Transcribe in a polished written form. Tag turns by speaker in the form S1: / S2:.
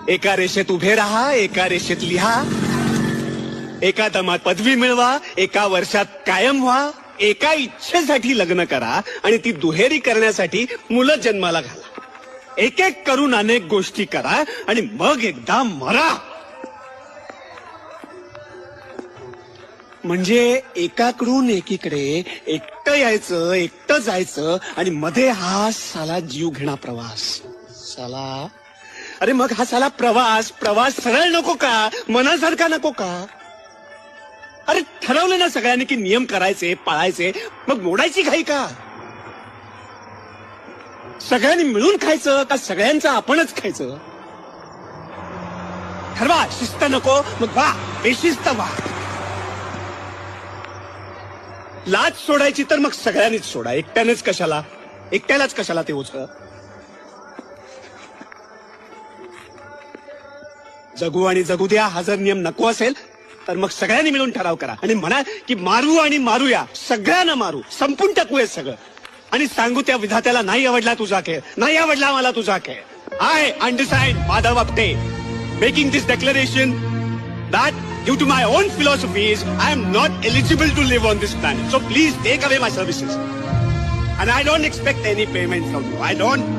S1: एका रेषेत उभे राहा, एका रेषेत लिहा, एका दमात पदवी मिळवा, एका वर्षात कायम व्हा, एका इच्छेसाठी लग्न करा आणि ती दुहेरी करण्यासाठी मुलं जन्माला घाला. एक एक करून अनेक गोष्टी करा आणि मग एकदा मरा. म्हणजे एकाकडून एकीकडे एकटं यायचं, एकटं जायचं आणि मध्ये हा साला जीव घेणा प्रवास. साला अरे मग हा साला प्रवास सरळ नको का, मनासारखा नको का? अरे ठरवलं ना सगळ्यांनी की नियम करायचे, पाळायचे, मग मोडायची घाई का? सगळ्यांनी मिळून खायचं का सगळ्यांचं आपणच खायचं? ठरवा. शिस्त नको मग वा, बेशिस्त वा. लाज सोडायची तर मग सगळ्यांनीच सोडा, एकट्यानेच कशाला, एकट्यालाच कशाला ते ओझ. जगू आणि जगू द्या हा जर नियम नको असेल तर मग सगळ्यांनी मिळून ठराव करा आणि म्हणा की मारू आणि मारूया, सगळ्यांना मारू, संपून टाकूया सगळं. आणि सांगू त्या विधात्याला नाही आवडला तुझा खेळ, नाही आवडला मला तुझा खेळ. I understand Madhav Apte making this declaration that due to my own philosophies I am not eligible to live on this planet, so please take away my services and I don't expect any payment from you. I don't.